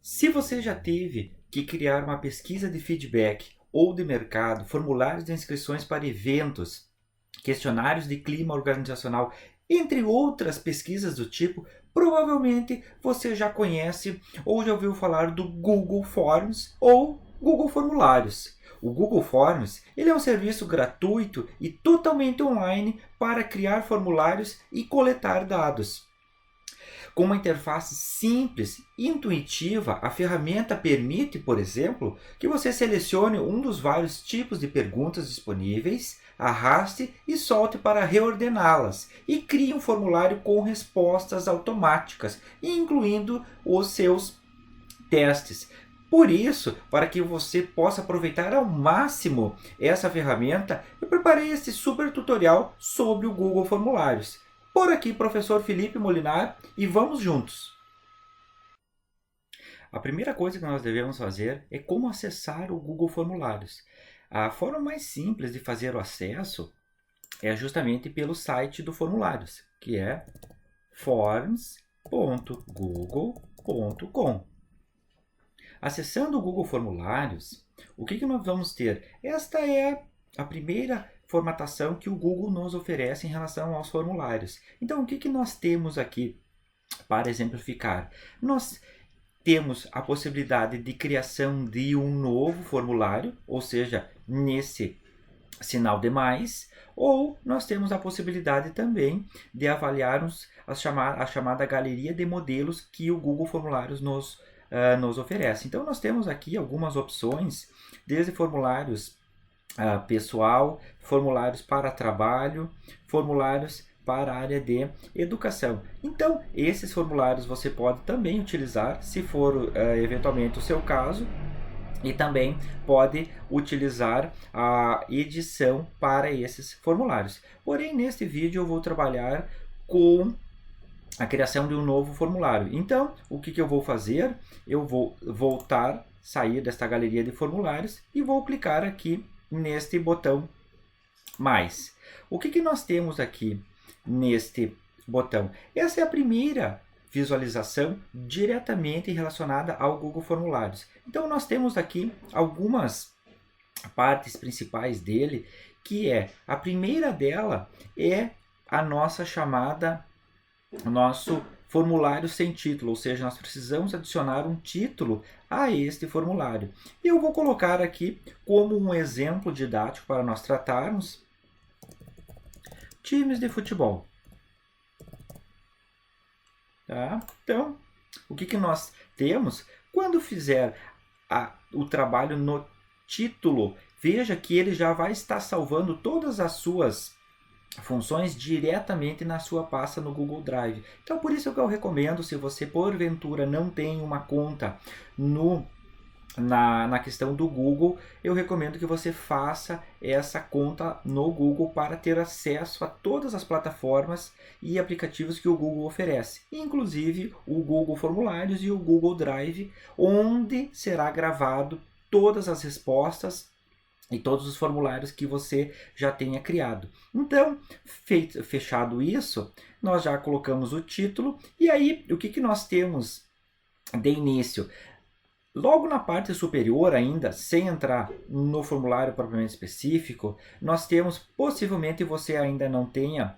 Se você já teve que criar uma pesquisa de feedback ou de mercado, formulários de inscrições para eventos, questionários de clima organizacional, entre outras pesquisas do tipo, provavelmente você já conhece ou já ouviu falar do Google Forms ou Google Formulários. O Google Forms ele é um serviço gratuito e totalmente online para criar formulários e coletar dados. Com uma interface simples e intuitiva, a ferramenta permite, por exemplo, que você selecione um dos vários tipos de perguntas disponíveis, arraste e solte para reordená-las e crie um formulário com respostas automáticas, incluindo os seus testes. Por isso, para que você possa aproveitar ao máximo essa ferramenta, eu preparei este super tutorial sobre o Google Formulários. Por aqui, professor Felipe Molinar, e vamos juntos! A primeira coisa que nós devemos fazer é como acessar o Google Formulários. A forma mais simples de fazer o acesso é justamente pelo site do Formulários, que é forms.google.com. Acessando o Google Formulários, o que nós vamos ter? Esta é a primeira formatação que o Google nos oferece em relação aos formulários. Então, o que nós temos aqui para exemplificar? Nós temos a possibilidade de criação de um novo formulário, ou seja, nesse sinal de mais, ou nós temos a possibilidade também de avaliarmos a chamada galeria de modelos que o Google Formulários nos oferece. Então, nós temos aqui algumas opções, desde formulários pessoal, formulários para trabalho, formulários para a área de educação. Então, esses formulários você pode também utilizar, se for eventualmente o seu caso, e também pode utilizar a edição para esses formulários. Porém, neste vídeo eu vou trabalhar com a criação de um novo formulário. Então, o que eu vou fazer? Eu vou sair desta galeria de formulários e vou clicar aqui neste botão mais. O que nós temos aqui neste botão? Essa é a primeira visualização diretamente relacionada ao Google Formulários. Então, nós temos aqui algumas partes principais dele, que é, a primeira dela é a nossa chamada, o nosso formulário sem título, ou seja, nós precisamos adicionar um título a este formulário. Eu vou colocar aqui como um exemplo didático para nós tratarmos times de futebol. Tá? Então, o que nós temos? Quando fizer o trabalho no título, veja que ele já vai estar salvando todas as suas funções diretamente na sua pasta no Google Drive. Então, por isso que eu recomendo, se você porventura não tem uma conta na questão do Google, eu recomendo que você faça essa conta no Google para ter acesso a todas as plataformas e aplicativos que o Google oferece, inclusive o Google Formulários e o Google Drive, onde será gravado todas as respostas e todos os formulários que você já tenha criado. Então, fechado isso, nós já colocamos o título, e aí o que nós temos de início? Logo na parte superior ainda, sem entrar no formulário propriamente específico, nós temos, possivelmente você ainda não tenha,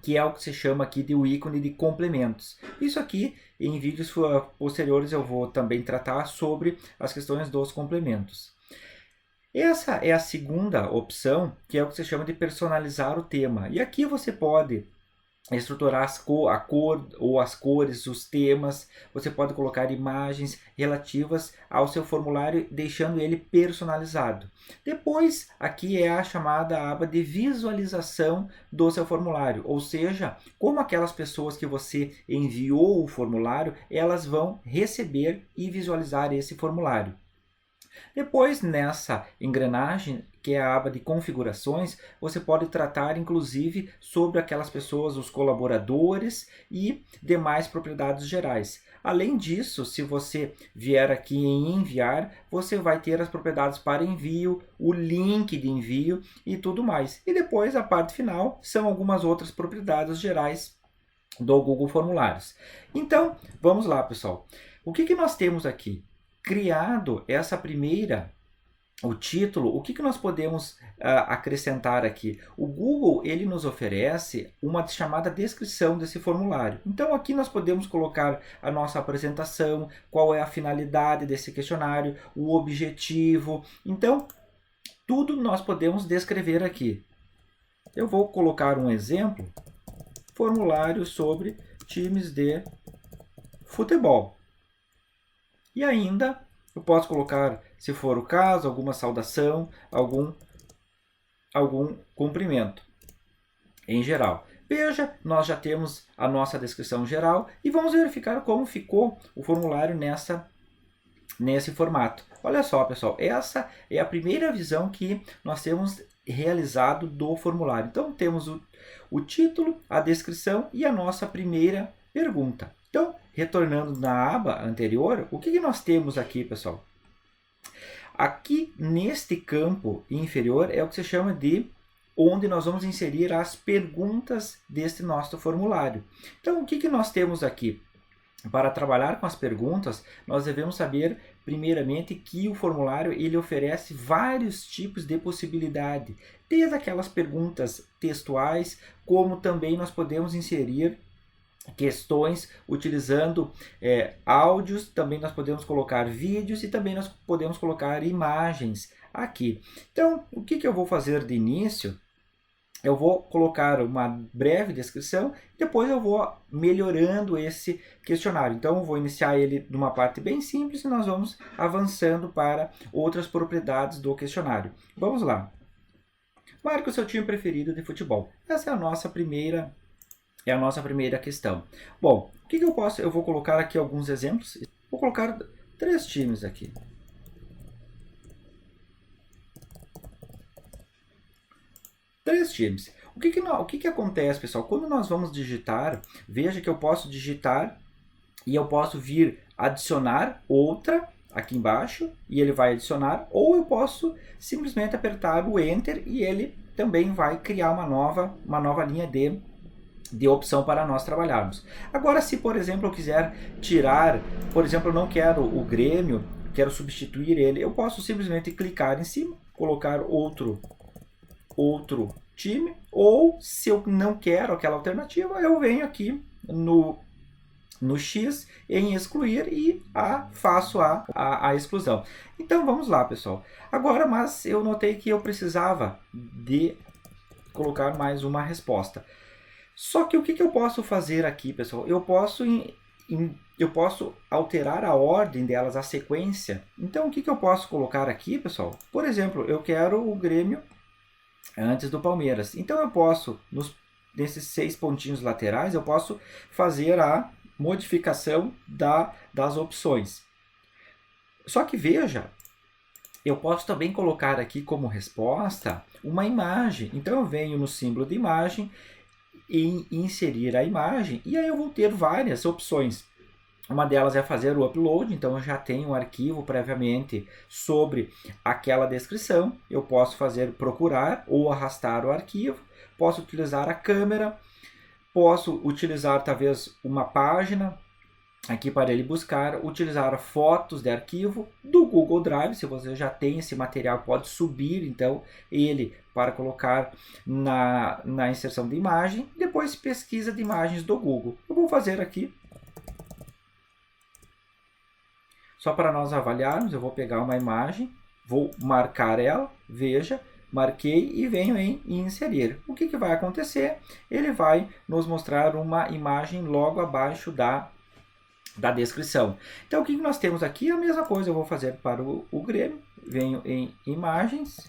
que é o que se chama aqui de o ícone de complementos. Isso aqui, em vídeos posteriores, eu vou também tratar sobre as questões dos complementos. Essa é a segunda opção, que é o que se chama de personalizar o tema. E aqui você pode estruturar a cor ou as cores, os temas. Você pode colocar imagens relativas ao seu formulário, deixando ele personalizado. Depois, aqui é a chamada aba de visualização do seu formulário, ou seja, como aquelas pessoas que você enviou o formulário, elas vão receber e visualizar esse formulário. Depois, nessa engrenagem, que é a aba de configurações, você pode tratar inclusive sobre aquelas pessoas, os colaboradores e demais propriedades gerais. Além disso, se você vier aqui em enviar, você vai ter as propriedades para envio, o link de envio e tudo mais. E depois, a parte final, são algumas outras propriedades gerais do Google Formulários. Então, vamos lá, pessoal. O que nós temos aqui? Criado essa primeira, o título, o que nós podemos acrescentar aqui? O Google, ele nos oferece uma chamada descrição desse formulário. Então, aqui nós podemos colocar a nossa apresentação, qual é a finalidade desse questionário, o objetivo. Então, tudo nós podemos descrever aqui. Eu vou colocar um exemplo, formulário sobre times de futebol. E ainda eu posso colocar, se for o caso, alguma saudação, algum cumprimento em geral. Veja, nós já temos a nossa descrição geral e vamos verificar como ficou o formulário nesse formato. Olha só, pessoal, essa é a primeira visão que nós temos realizado do formulário. Então, temos o título, a descrição e a nossa primeira pergunta. Então, retornando na aba anterior, o que nós temos aqui, pessoal? Aqui, neste campo inferior, é o que se chama de onde nós vamos inserir as perguntas deste nosso formulário. Então, o que nós temos aqui? Para trabalhar com as perguntas, nós devemos saber, primeiramente, que o formulário ele oferece vários tipos de possibilidade, desde aquelas perguntas textuais, como também nós podemos inserir questões utilizando áudios, também nós podemos colocar vídeos e também nós podemos colocar imagens aqui. Então, o que eu vou fazer de início? Eu vou colocar uma breve descrição, depois eu vou melhorando esse questionário. Então, eu vou iniciar ele numa parte bem simples e nós vamos avançando para outras propriedades do questionário. Vamos lá. Marque o seu time preferido de futebol. Essa é a nossa primeira questão. Bom, o que eu posso? Eu vou colocar aqui alguns exemplos. Vou colocar 3 times aqui. O que acontece, pessoal? Quando nós vamos digitar, veja que eu posso digitar e eu posso vir adicionar outra aqui embaixo e ele vai adicionar, ou eu posso simplesmente apertar o Enter e ele também vai criar uma nova linha de opção para nós trabalharmos. Agora, se por exemplo eu quiser tirar, por exemplo, eu não quero o Grêmio, quero substituir ele, eu posso simplesmente clicar em cima, colocar outro time, ou se eu não quero aquela alternativa, eu venho aqui no X em excluir e faço a exclusão. Então vamos lá, pessoal. Agora, mas eu notei que eu precisava de colocar mais uma resposta. Só que o que eu posso fazer aqui, pessoal? Eu posso alterar a ordem delas, a sequência. Então, o que eu posso colocar aqui, pessoal? Por exemplo, eu quero o Grêmio antes do Palmeiras. Então, eu posso, nesses 6 pontinhos laterais, eu posso fazer a modificação das opções. Só que veja, eu posso também colocar aqui como resposta uma imagem. Então, eu venho no símbolo de imagem e inserir a imagem, e aí eu vou ter várias opções. Uma delas é fazer o upload, então eu já tenho um arquivo previamente sobre aquela descrição. Eu posso procurar ou arrastar o arquivo, posso utilizar a câmera, posso utilizar talvez uma página aqui para ele buscar, utilizar fotos de arquivo do Google Drive. Se você já tem esse material, pode subir então ele para colocar na inserção de imagem. Depois pesquisa de imagens do Google. Eu vou fazer aqui, só para nós avaliarmos. Eu vou pegar uma imagem, vou marcar ela, veja, marquei e venho em inserir. O que vai acontecer? Ele vai nos mostrar uma imagem logo abaixo da descrição. Então, o que nós temos aqui? A mesma coisa eu vou fazer para o Grêmio. Venho em imagens.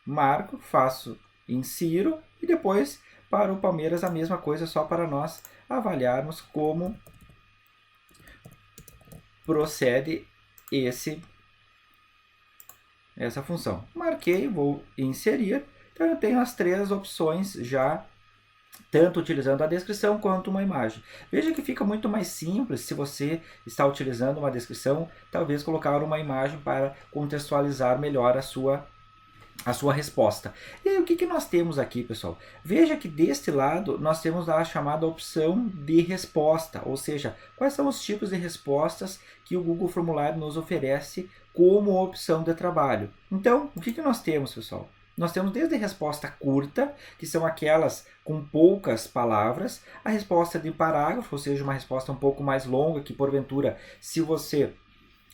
Marco, insiro. E depois, para o Palmeiras, a mesma coisa, só para nós avaliarmos como procede essa função. Marquei, vou inserir. Então, eu tenho as 3 opções já tanto utilizando a descrição quanto uma imagem. Veja que fica muito mais simples se você está utilizando uma descrição, talvez colocar uma imagem para contextualizar melhor a sua resposta. E aí, o que nós temos aqui, pessoal? Veja que deste lado nós temos a chamada opção de resposta, ou seja, quais são os tipos de respostas que o Google Formulário nos oferece como opção de trabalho. Então, o que nós temos, pessoal? Nós temos desde a resposta curta, que são aquelas com poucas palavras, a resposta de parágrafo, ou seja, uma resposta um pouco mais longa, que porventura, se você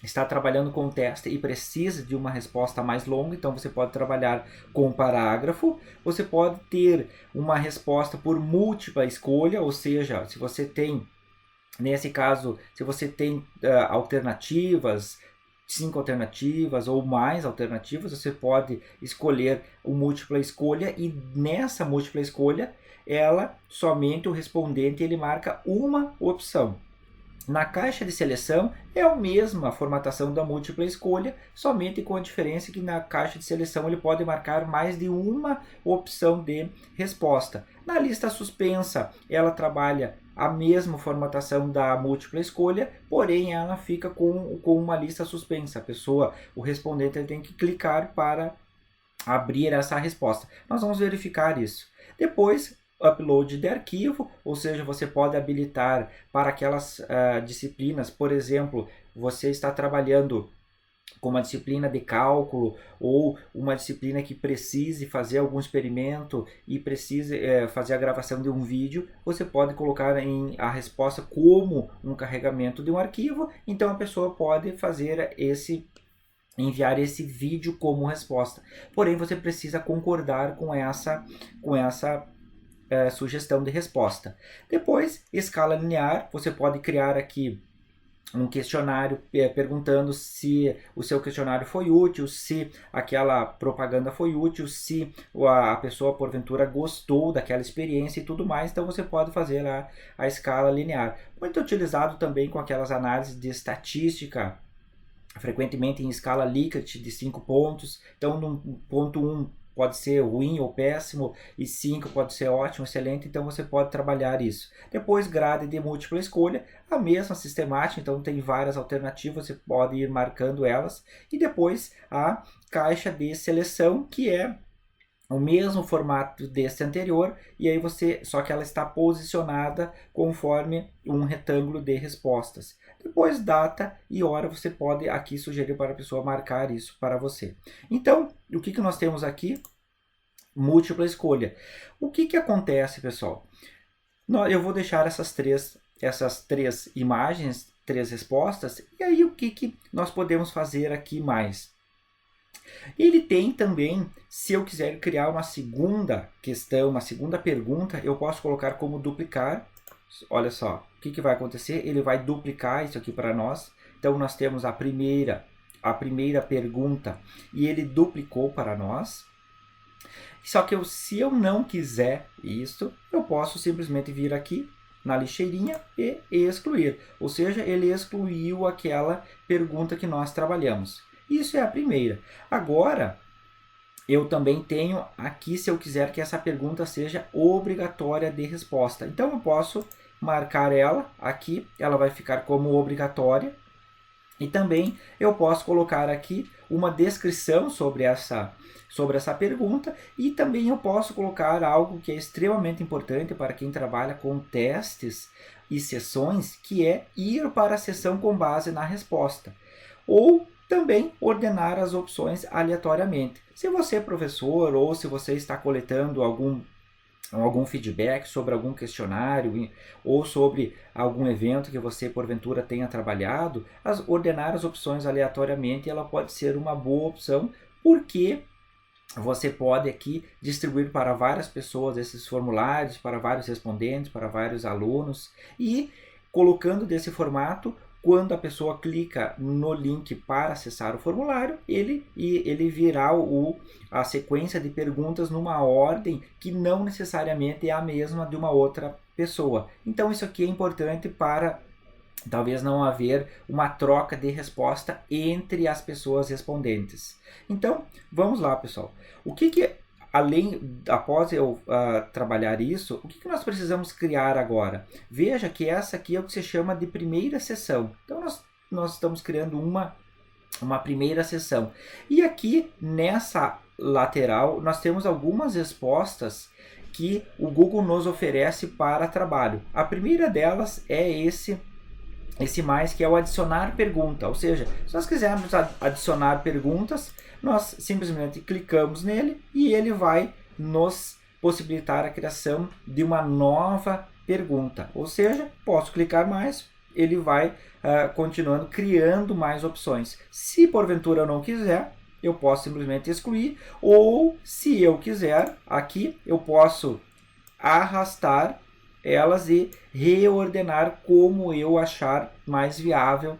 está trabalhando com teste e precisa de uma resposta mais longa, então você pode trabalhar com parágrafo. Você pode ter uma resposta por múltipla escolha, ou seja, se você tem, nesse caso, se você tem alternativas, 5 alternativas ou mais alternativas, você pode escolher o múltipla escolha, e nessa múltipla escolha, somente o respondente ele marca uma opção. Na caixa de seleção é a mesma formatação da múltipla escolha, somente com a diferença que na caixa de seleção ele pode marcar mais de uma opção de resposta. Na lista suspensa, ela trabalha a mesma formatação da múltipla escolha, porém ela fica com uma lista suspensa. O respondente tem que clicar para abrir essa resposta. Nós vamos verificar isso. Depois, upload de arquivo, ou seja, você pode habilitar para aquelas disciplinas, por exemplo, você está trabalhando com uma disciplina de cálculo ou uma disciplina que precise fazer algum experimento e precise fazer a gravação de um vídeo, você pode colocar a resposta como um carregamento de um arquivo, então a pessoa pode fazer enviar esse vídeo como resposta. Porém, você precisa concordar com essa sugestão de resposta. Depois, escala linear, você pode criar aqui um questionário perguntando se o seu questionário foi útil, se aquela propaganda foi útil, se a pessoa porventura gostou daquela experiência e tudo mais. Então você pode fazer a escala linear. Muito utilizado também com aquelas análises de estatística, frequentemente em escala Likert de 5 pontos. Então no ponto 1 pode ser ruim ou péssimo, e 5 pode ser ótimo, excelente, então você pode trabalhar isso. Depois, grade de múltipla escolha, a mesma sistemática, então tem várias alternativas, você pode ir marcando elas. E depois a caixa de seleção, que é o mesmo formato desse anterior, e aí só que ela está posicionada conforme um retângulo de respostas. Depois, data e hora, você pode aqui sugerir para a pessoa marcar isso para você. Então, o que nós temos aqui? Múltipla escolha. O que acontece, pessoal? Eu vou deixar essas três imagens, 3 respostas, e aí o que nós podemos fazer aqui mais? Ele tem também, se eu quiser criar uma segunda questão, uma segunda pergunta, eu posso colocar como duplicar. Olha só, o que vai acontecer? Ele vai duplicar isso aqui para nós. Então, nós temos a primeira pergunta e ele duplicou para nós. Só que se eu não quiser isso, eu posso simplesmente vir aqui na lixeirinha e excluir. Ou seja, ele excluiu aquela pergunta que nós trabalhamos. Isso é a primeira. Agora, eu também tenho aqui, se eu quiser que essa pergunta seja obrigatória de resposta. Então, eu posso marcar ela aqui, ela vai ficar como obrigatória. E também eu posso colocar aqui uma descrição sobre essa pergunta, e também eu posso colocar algo que é extremamente importante para quem trabalha com testes e sessões, que é ir para a sessão com base na resposta. Ou também ordenar as opções aleatoriamente. Se você é professor ou se você está coletando algum feedback sobre algum questionário ou sobre algum evento que você porventura tenha trabalhado, ordenar as opções aleatoriamente ela pode ser uma boa opção, porque você pode aqui distribuir para várias pessoas esses formulários, para vários respondentes, para vários alunos, e colocando desse formato, quando a pessoa clica no link para acessar o formulário, ele virá a sequência de perguntas numa ordem que não necessariamente é a mesma de uma outra pessoa. Então isso aqui é importante para talvez não haver uma troca de resposta entre as pessoas respondentes. Então, vamos lá, pessoal. após eu trabalhar isso, o que nós precisamos criar agora? Veja que essa aqui é o que se chama de primeira sessão. Então, nós estamos criando uma primeira sessão. E aqui, nessa lateral, nós temos algumas respostas que o Google nos oferece para trabalho. A primeira delas é esse mais, que é o adicionar pergunta. Ou seja, se nós quisermos adicionar perguntas, nós simplesmente clicamos nele e ele vai nos possibilitar a criação de uma nova pergunta. Ou seja, posso clicar mais, ele vai continuando criando mais opções. Se porventura eu não quiser, eu posso simplesmente excluir, ou se eu quiser, aqui eu posso arrastar elas e reordenar como eu achar mais viável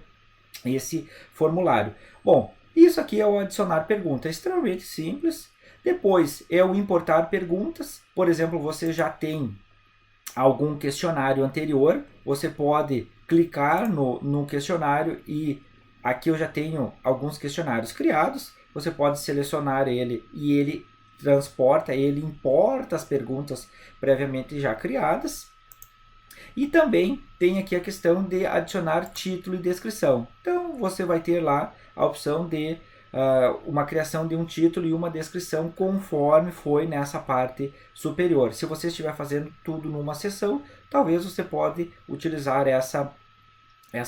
esse formulário. Bom, isso aqui é o adicionar pergunta, é extremamente simples. Depois é o importar perguntas. Por exemplo, você já tem algum questionário anterior, você pode clicar no questionário e aqui eu já tenho alguns questionários criados. Você pode selecionar ele e ele transporta, ele importa as perguntas previamente já criadas. E também tem aqui a questão de adicionar título e descrição. Então você vai ter lá a opção de uma criação de um título e uma descrição conforme foi nessa parte superior. Se você estiver fazendo tudo numa sessão, talvez você pode utilizar essa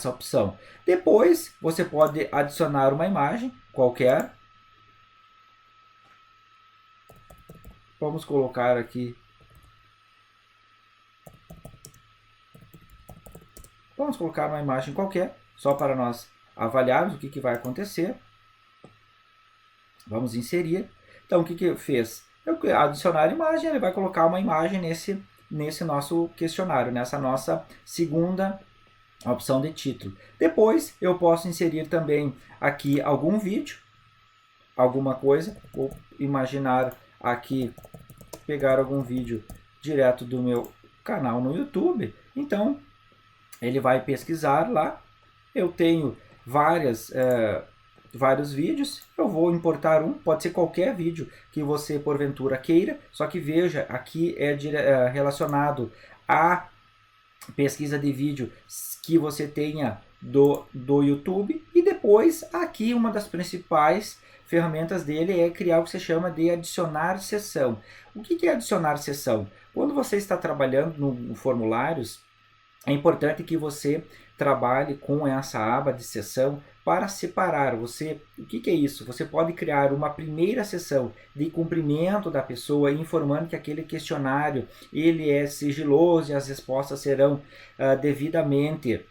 opção. Depois você pode adicionar uma imagem qualquer. Vamos colocar aqui. Vamos colocar uma imagem qualquer, só para nós avaliarmos o que vai acontecer. Vamos inserir. Então, o que fez? Eu adicionar imagem, ele vai colocar uma imagem nesse nosso questionário, nessa nossa segunda opção de título. Depois, eu posso inserir também aqui algum vídeo, alguma coisa. Vou imaginar aqui, pegar algum vídeo direto do meu canal no YouTube. Então, ele vai pesquisar lá. Eu tenho vários vídeos. Eu vou importar um, pode ser qualquer vídeo que você porventura queira. Só que veja, aqui é relacionado à pesquisa de vídeo que você tenha do YouTube. E depois, aqui uma das principais ferramentas dele é criar o que se chama de adicionar sessão. O que é adicionar sessão? Quando você está trabalhando no formulários, é importante que você trabalhe com essa aba de sessão para separar. O que é isso? Você pode criar uma primeira sessão de cumprimento da pessoa, informando que aquele questionário ele é sigiloso e as respostas serão devidamente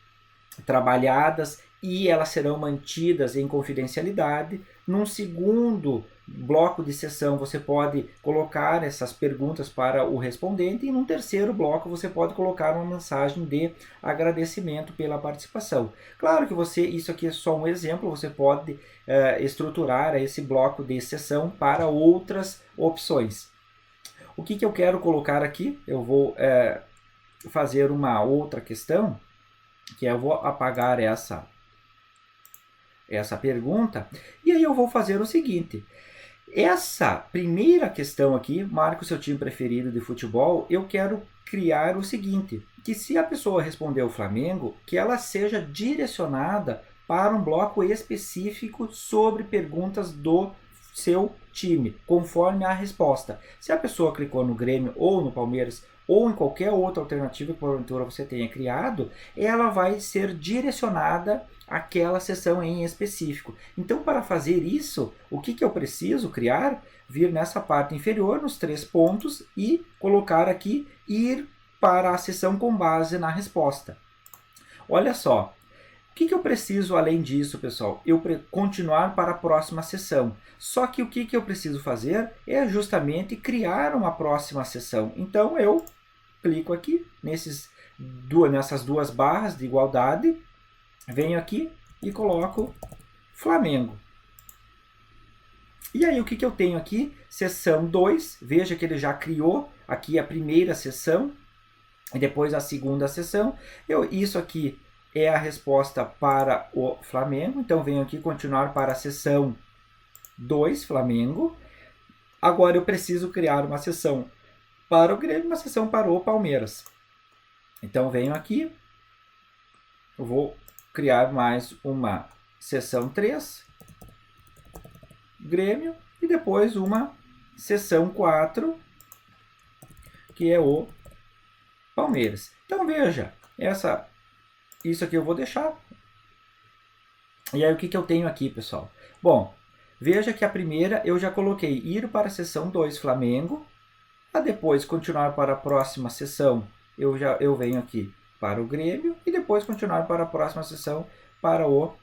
trabalhadas e elas serão mantidas em confidencialidade. Num segundo bloco de sessão, você pode colocar essas perguntas para o respondente e num terceiro bloco você pode colocar uma mensagem de agradecimento pela participação. Claro que isso aqui é só um exemplo, você pode estruturar esse bloco de sessão para outras opções. O que eu quero colocar aqui? Eu vou fazer uma outra questão, que eu vou apagar essa pergunta, e aí eu vou fazer o seguinte. Essa primeira questão aqui, marque o seu time preferido de futebol, eu quero criar o seguinte, que se a pessoa responder o Flamengo, que ela seja direcionada para um bloco específico sobre perguntas do seu time, conforme a resposta. Se a pessoa clicou no Grêmio ou no Palmeiras, ou em qualquer outra alternativa que porventura você tenha criado, ela vai ser direcionada àquela sessão em específico. Então, para fazer isso, o que eu preciso criar? Vir nessa parte inferior, nos 3 pontos, e colocar aqui, ir para a sessão com base na resposta. Olha só, o que eu preciso além disso, pessoal? Eu continuar para a próxima sessão. Só que o que eu preciso fazer é justamente criar uma próxima sessão. Então, eu clico aqui nessas 2 barras de igualdade, venho aqui e coloco Flamengo. E aí o que eu tenho aqui? Seção 2, veja que ele já criou aqui a primeira sessão e depois a segunda sessão. Isso aqui é a resposta para o Flamengo, então venho aqui continuar para a sessão 2, Flamengo. Agora eu preciso criar uma seção para o Grêmio e uma seção para o Palmeiras. Então eu venho aqui, eu vou criar mais uma seção 3, Grêmio, e depois uma seção 4, que é o Palmeiras. Então veja, isso aqui eu vou deixar. E aí o que eu tenho aqui, pessoal? Bom, veja que a primeira eu já coloquei ir para a seção 2 Flamengo, a depois continuar para a próxima seção eu venho aqui para o Grêmio e depois continuar para a próxima seção para o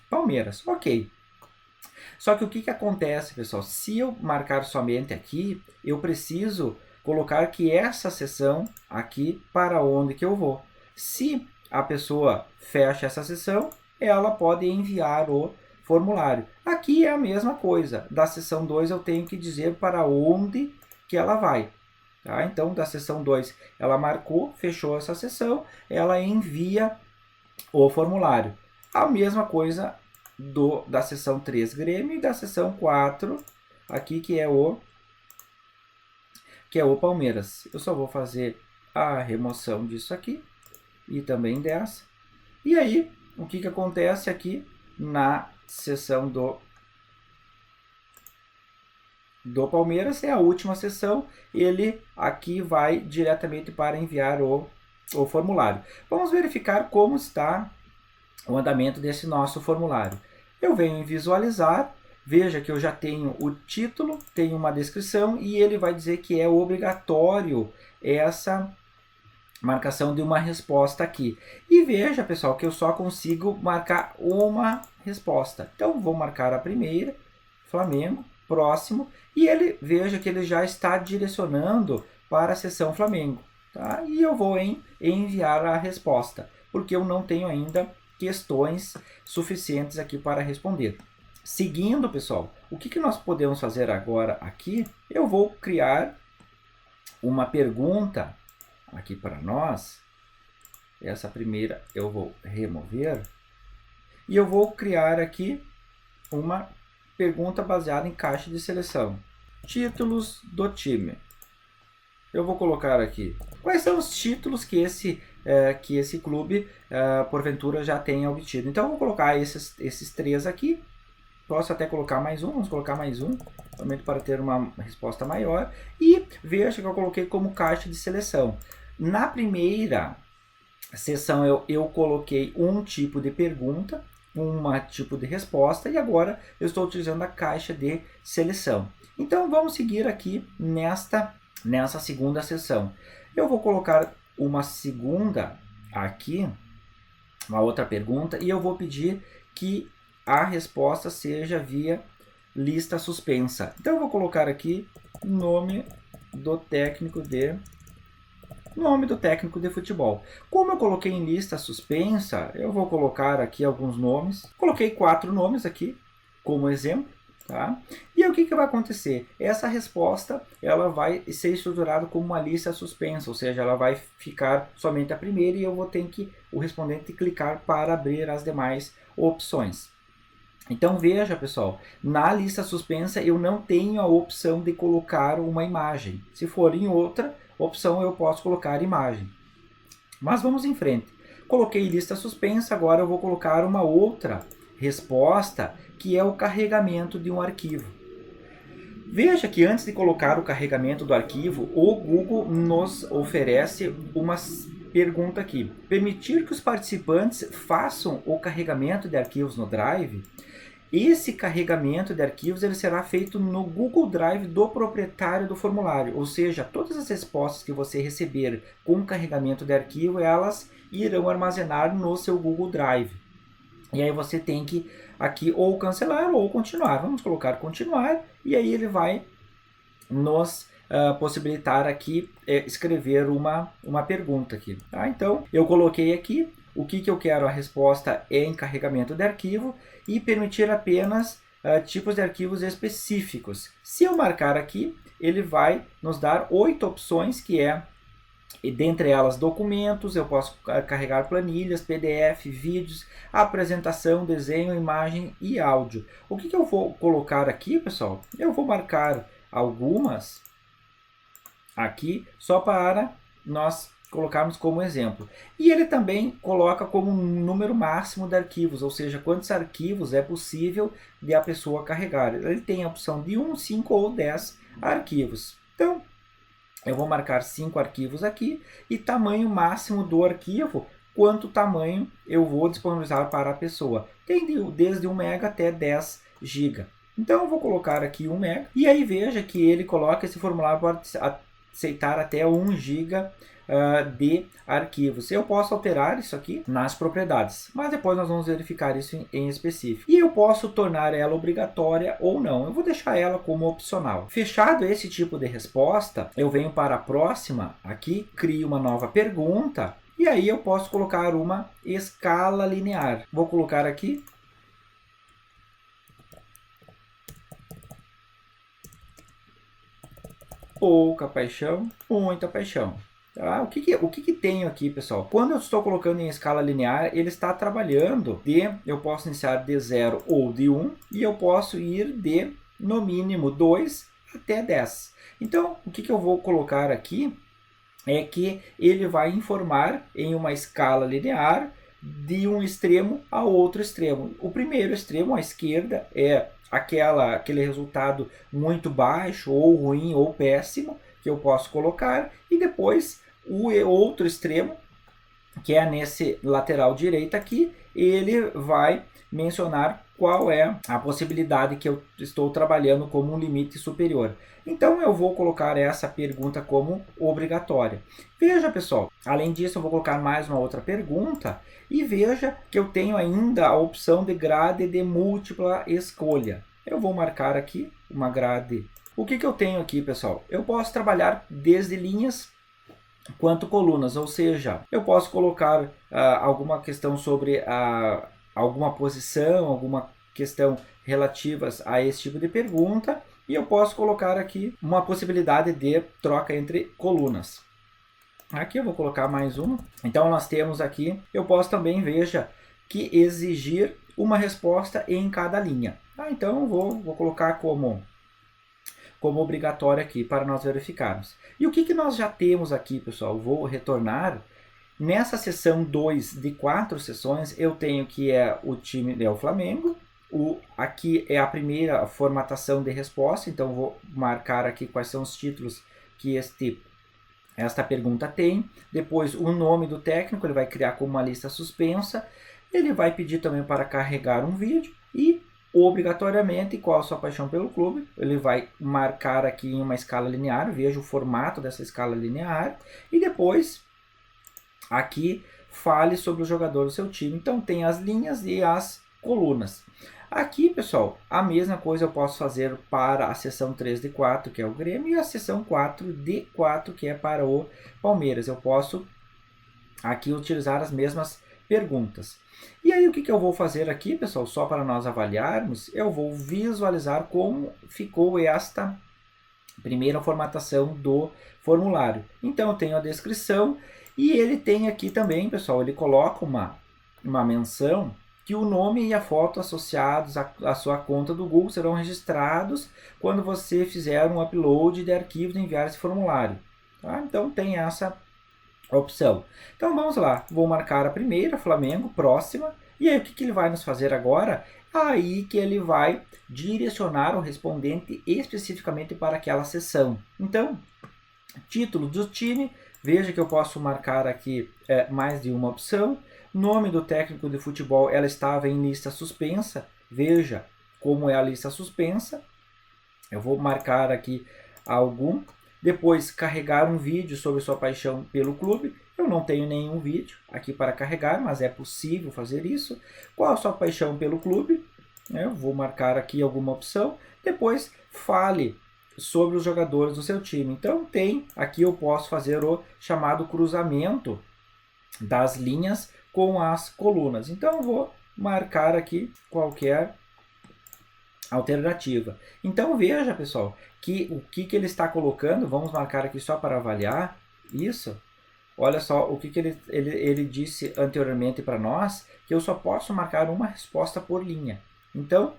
Palmeiras. Ok. Só que o que acontece, pessoal? Se eu marcar somente aqui, eu preciso colocar que essa seção aqui para onde que eu vou. Se a pessoa fecha essa seção, ela pode enviar o formulário. Aqui é a mesma coisa. Da seção 2 eu tenho que dizer para onde que ela vai. Tá? Então, da seção 2, ela marcou, fechou essa seção, ela envia o formulário. A mesma coisa da seção 3 Grêmio e da seção 4, aqui que é o Palmeiras. Eu só vou fazer a remoção disso aqui e também dessa. E aí, o que acontece aqui na seção do Palmeiras é a última seção, ele aqui vai diretamente para enviar o formulário. Vamos verificar como está o andamento desse nosso formulário. Eu venho em visualizar, veja que eu já tenho o título, tenho uma descrição e ele vai dizer que é obrigatório essa marcação de uma resposta aqui. E veja, pessoal, que eu só consigo marcar uma resposta. Então, vou marcar a primeira, Flamengo, próximo, e veja que ele já está direcionando para a seção Flamengo. Tá? E eu vou enviar a resposta, porque eu não tenho ainda questões suficientes aqui para responder. Seguindo, pessoal, o que nós podemos fazer agora aqui? Eu vou criar uma pergunta aqui para nós. Essa primeira eu vou remover. E eu vou criar aqui uma pergunta baseada em caixa de seleção. Títulos do time. Eu vou colocar aqui quais são os títulos que esse clube, porventura, já tenha obtido. Então, eu vou colocar esses 3 aqui. Posso até colocar mais um, vamos colocar mais um, somente para ter uma resposta maior. E veja que eu coloquei como caixa de seleção. Na primeira seção, eu coloquei um tipo de pergunta, um tipo de resposta, e agora eu estou utilizando a caixa de seleção. Então, vamos seguir aqui nessa segunda seção. Eu vou colocar uma segunda aqui, uma outra pergunta, e eu vou pedir que a resposta seja via lista suspensa. Então, eu vou colocar aqui nome do técnico de futebol. Como eu coloquei em lista suspensa, eu vou colocar aqui alguns nomes. Coloquei 4 nomes aqui como exemplo. Tá? E aí, o que vai acontecer? Essa resposta ela vai ser estruturada como uma lista suspensa, ou seja, ela vai ficar somente a primeira e eu vou ter o respondente clicar para abrir as demais opções. Então veja, pessoal, na lista suspensa eu não tenho a opção de colocar uma imagem. Se for em outra opção eu posso colocar imagem. Mas vamos em frente. Coloquei lista suspensa, agora eu vou colocar uma outra resposta, que é o carregamento de um arquivo. Veja que antes de colocar o carregamento do arquivo, o Google nos oferece uma pergunta aqui. Permitir que os participantes façam o carregamento de arquivos no Drive? Esse carregamento de arquivos ele será feito no Google Drive do proprietário do formulário, ou seja, todas as respostas que você receber com carregamento de arquivo, elas irão armazenar no seu Google Drive. E aí você tem que aqui ou cancelar ou continuar. Vamos colocar continuar e aí ele vai nos possibilitar aqui escrever uma pergunta aqui. Tá? Então eu coloquei aqui o que eu quero, a resposta é em carregamento de arquivo e permitir apenas tipos de arquivos específicos. Se eu marcar aqui, ele vai nos dar 8 opções, que é, e dentre elas, documentos, eu posso carregar planilhas, PDF, vídeos, apresentação, desenho, imagem e áudio. O que eu vou colocar aqui, pessoal? Eu vou marcar algumas aqui só para nós colocarmos como exemplo. E ele também coloca como um número máximo de arquivos, ou seja, quantos arquivos é possível de a pessoa carregar. Ele tem a opção de 1, 5 ou 10 arquivos. Então, eu vou marcar 5 arquivos aqui e tamanho máximo do arquivo, quanto tamanho eu vou disponibilizar para a pessoa. Tem desde 1 MB até 10 GB. Então eu vou colocar aqui 1 MB e aí veja que ele coloca esse formulário para aceitar até 1 GB de arquivos. Eu posso alterar isso aqui nas propriedades, mas depois nós vamos verificar isso em específico. E eu posso tornar ela obrigatória ou não. Eu vou deixar ela como opcional. Fechado esse tipo de resposta, eu venho para a próxima aqui, crio uma nova pergunta e aí eu posso colocar uma escala linear. Vou colocar aqui pouca paixão, muita paixão. Tá? O que tenho aqui, pessoal? Quando eu estou colocando em escala linear, ele está trabalhando eu posso iniciar de 0 ou de 1, e eu posso ir de, no mínimo, 2 até 10. Então, o que eu vou colocar aqui é que ele vai informar em uma escala linear de um extremo a outro extremo. O primeiro extremo, à esquerda, é aquele resultado muito baixo, ou ruim, ou péssimo, que eu posso colocar, e depois o outro extremo, que é nesse lateral direito aqui, ele vai mencionar qual é a possibilidade que eu estou trabalhando como um limite superior. Então eu vou colocar essa pergunta como obrigatória. Veja, pessoal, além disso eu vou colocar mais uma outra pergunta e veja que eu tenho ainda a opção de grade de múltipla escolha. Eu vou marcar aqui uma grade. O que eu tenho aqui, pessoal? Eu posso trabalhar desde linhas quanto colunas, ou seja, eu posso colocar alguma questão sobre alguma posição, alguma questão relativas a esse tipo de pergunta, e eu posso colocar aqui uma possibilidade de troca entre colunas. Aqui eu vou colocar mais uma. Então nós temos aqui, eu posso também, veja, que exigir uma resposta em cada linha. Então eu vou colocar como obrigatório aqui para nós verificarmos. E o que nós já temos aqui, pessoal? Vou retornar. Nessa sessão 2 de 4 sessões, eu tenho que o time é o Flamengo. Aqui é a primeira formatação de resposta, então vou marcar aqui quais são os títulos que esta pergunta tem. Depois o nome do técnico, ele vai criar como uma lista suspensa. Ele vai pedir também para carregar um vídeo e obrigatoriamente qual a sua paixão pelo clube. Ele vai marcar aqui em uma escala linear, veja o formato dessa escala linear, e depois aqui fale sobre o jogador do seu time. Então tem as linhas e as colunas. Aqui, pessoal, a mesma coisa eu posso fazer para a seção 3 de 4, que é o Grêmio, e a seção 4 de 4, que é para o Palmeiras. Eu posso aqui utilizar as mesmas perguntas. E aí o que eu vou fazer aqui, pessoal, só para nós avaliarmos, eu vou visualizar como ficou esta primeira formatação do formulário. Então eu tenho a descrição e ele tem aqui também, pessoal, ele coloca uma menção que o nome e a foto associados à sua conta do Google serão registrados quando você fizer um upload de arquivos e enviar esse formulário. Tá? Então tem essa opção. Então vamos lá, vou marcar a primeira, Flamengo, próxima, e aí o que ele vai nos fazer agora? Aí que ele vai direcionar o respondente especificamente para aquela sessão. Então, título do time, veja que eu posso marcar aqui mais de uma opção. Nome do técnico de futebol, ela estava em lista suspensa, veja como é a lista suspensa. Eu vou marcar aqui algum. Depois, carregar um vídeo sobre sua paixão pelo clube. Eu não tenho nenhum vídeo aqui para carregar, mas é possível fazer isso. Qual a sua paixão pelo clube? Eu vou marcar aqui alguma opção. Depois, fale sobre os jogadores do seu time. Então, aqui eu posso fazer o chamado cruzamento das linhas com as colunas. Então, eu vou marcar aqui qualquer alternativa. Então veja, pessoal, que o que ele está colocando, vamos marcar aqui só para avaliar isso. Olha só o que ele disse anteriormente para nós, que eu só posso marcar uma resposta por linha. Então,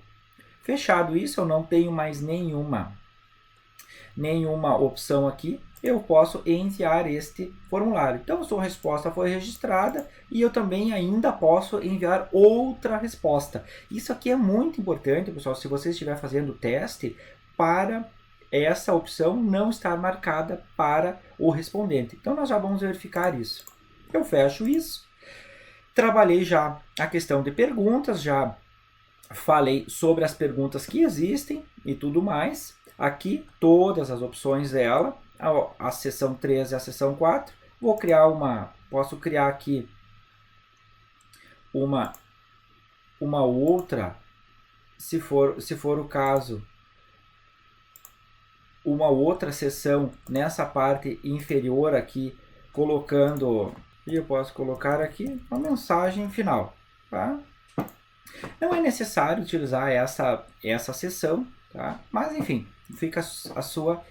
fechado isso, eu não tenho mais nenhuma nenhuma opção aqui, eu posso enviar este formulário. Então, sua resposta foi registrada e eu também ainda posso enviar outra resposta. Isso aqui é muito importante, pessoal, se você estiver fazendo o teste, para essa opção não estar marcada para o respondente. Então, nós já vamos verificar isso. Eu fecho isso. Trabalhei já a questão de perguntas, já falei sobre as perguntas que existem e tudo mais. Aqui, todas as opções dela, a seção 3 e a seção 4. Vou criar posso criar aqui uma outra, se for o caso, uma outra seção nessa parte inferior aqui, colocando, e eu posso colocar aqui uma mensagem final, tá? Não é necessário utilizar essa seção, tá? Mas enfim, fica a sua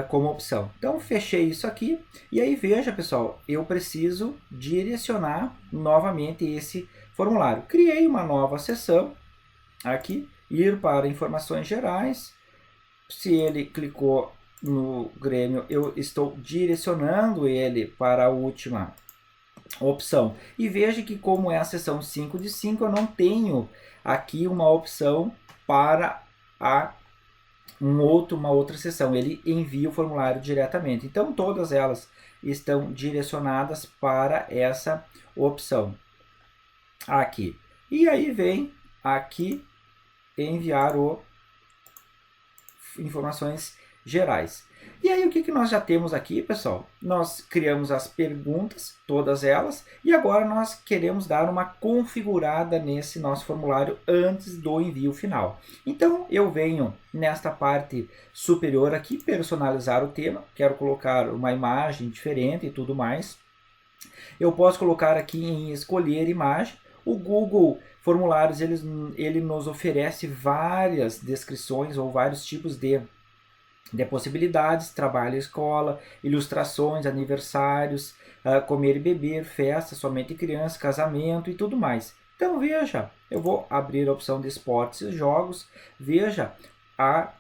como opção. Então, fechei isso aqui. E aí, veja, pessoal, eu preciso direcionar novamente esse formulário. Criei uma nova seção aqui, ir para informações gerais. Se ele clicou no Grêmio, eu estou direcionando ele para a última opção. E veja que, como é a seção 5 de 5, eu não tenho aqui uma opção para uma outra seção. Ele envia o formulário diretamente. Então, todas elas estão direcionadas para essa opção aqui. E aí vem aqui enviar informações gerais. E aí, o que nós já temos aqui, pessoal? Nós criamos as perguntas, todas elas, e agora nós queremos dar uma configurada nesse nosso formulário antes do envio final. Então, eu venho nesta parte superior aqui, personalizar o tema, quero colocar uma imagem diferente e tudo mais. Eu posso colocar aqui em escolher imagem. O Google Formulários, ele nos oferece várias descrições ou vários tipos de possibilidades: trabalho, escola, ilustrações, aniversários, comer e beber, festa, somente criança, casamento e tudo mais. Então, veja, eu vou abrir a opção de esportes e jogos, veja a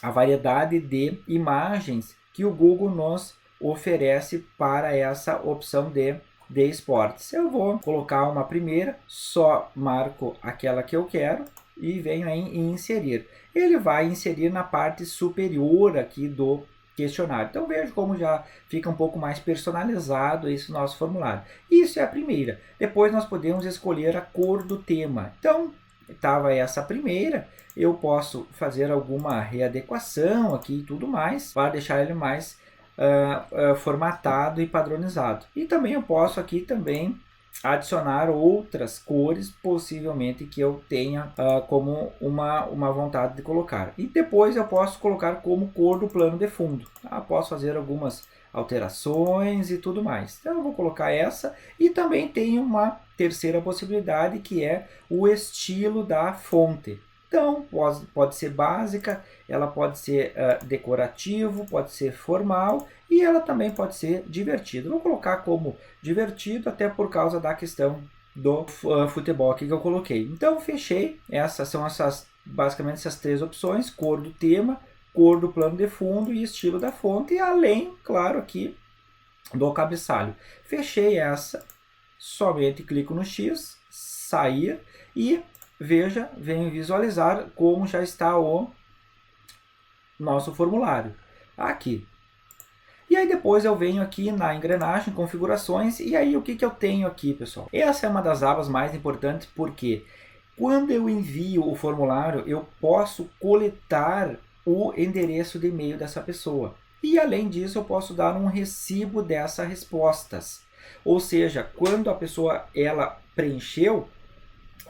variedade de imagens que o Google nos oferece para essa opção de esportes. Eu vou colocar uma primeira, só marco aquela que eu quero e venho em inserir. Ele vai inserir na parte superior aqui do questionário. Então, veja como já fica um pouco mais personalizado esse nosso formulário. Isso é a primeira. Depois nós podemos escolher a cor do tema. Então, estava essa primeira. Eu posso fazer alguma readequação aqui e tudo mais, para deixar ele mais formatado e padronizado. E também eu posso aqui também adicionar outras cores, possivelmente, que eu tenha como uma vontade de colocar. E depois eu posso colocar como cor do plano de fundo. Posso fazer algumas alterações e tudo mais. Então eu vou colocar essa. E também tem uma terceira possibilidade, que é o estilo da fonte. Então, pode ser básica, ela pode ser decorativo, pode ser formal e ela também pode ser divertido. Vou colocar como divertido, até por causa da questão do futebol aqui que eu coloquei. Então, fechei. Essas são basicamente essas três opções: cor do tema, cor do plano de fundo e estilo da fonte, e além, claro, aqui do cabeçalho. Fechei essa, somente clico no X, sair, e veja, venho visualizar como já está o nosso formulário aqui. E aí depois eu venho aqui na engrenagem, configurações, e aí o que eu tenho aqui, pessoal? Essa é uma das abas mais importantes, porque quando eu envio o formulário, eu posso coletar o endereço de e-mail dessa pessoa. E além disso, eu posso dar um recibo dessas respostas. Ou seja, quando a pessoa preencheu,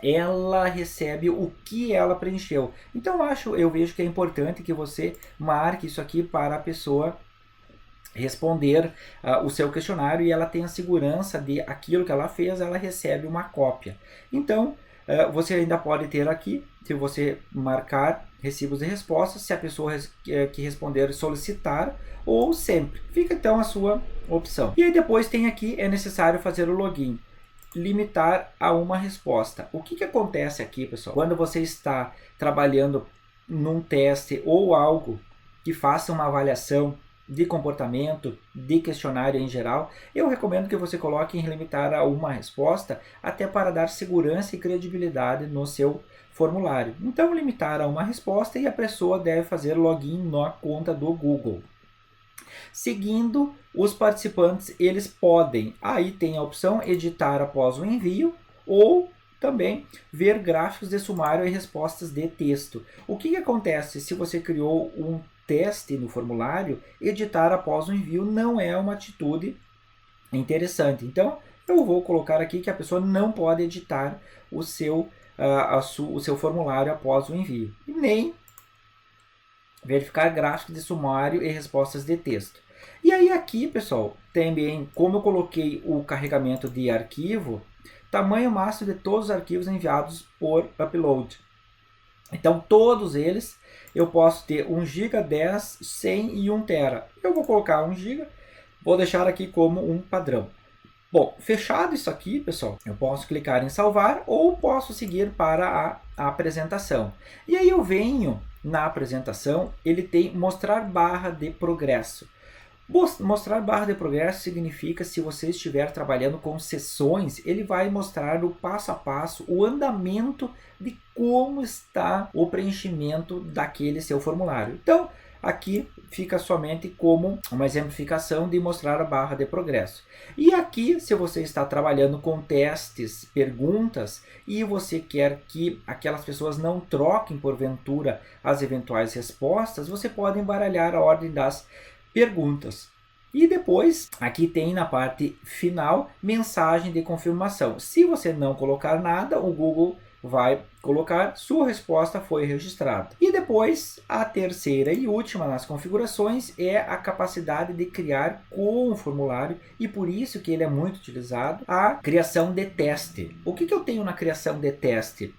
ela recebe o que ela preencheu. Então eu vejo que é importante que você marque isso aqui para a pessoa responder o seu questionário, e ela tem a segurança de aquilo que ela fez, ela recebe uma cópia. Então, você ainda pode ter aqui, se você marcar recibos de respostas, se a pessoa que responder solicitar, ou sempre. Fica então a sua opção. E aí depois tem aqui, é necessário fazer o login. Limitar a uma resposta. O que acontece aqui, pessoal? Quando você está trabalhando num teste ou algo que faça uma avaliação de comportamento, de questionário em geral, eu recomendo que você coloque em limitar a uma resposta, até para dar segurança e credibilidade no seu formulário. Então, limitar a uma resposta e a pessoa deve fazer login na conta do Google. Seguindo, os participantes, eles podem, aí tem a opção editar após o envio, ou também ver gráficos de sumário e respostas de texto. O que acontece se você criou um teste no formulário? Editar após o envio não é uma atitude interessante. Então, eu vou colocar aqui que a pessoa não pode editar o seu formulário após o envio. E nem verificar gráficos de sumário e respostas de texto. E aí aqui, pessoal, também, como eu coloquei o carregamento de arquivo, tamanho máximo de todos os arquivos enviados por upload. Então, todos eles, eu posso ter 1 GB, 10, 100 e 1 TB. Eu vou colocar 1 GB, vou deixar aqui como um padrão. Bom, fechado isso aqui, pessoal, eu posso clicar em salvar ou posso seguir para a apresentação. E aí eu venho na apresentação, ele tem mostrar barra de progresso. Mostrar barra de progresso significa, se você estiver trabalhando com sessões, ele vai mostrar o passo a passo, o andamento de como está o preenchimento daquele seu formulário. Então, aqui fica somente como uma exemplificação de mostrar a barra de progresso. E aqui, se você está trabalhando com testes, perguntas, e você quer que aquelas pessoas não troquem porventura as eventuais respostas, você pode embaralhar a ordem das perguntas. E depois, aqui tem na parte final, mensagem de confirmação. Se você não colocar nada, o Google vai colocar sua resposta foi registrada. E depois, a terceira e última nas configurações é a capacidade de criar com o formulário, e por isso que ele é muito utilizado, a criação de teste. O que eu tenho na criação de teste?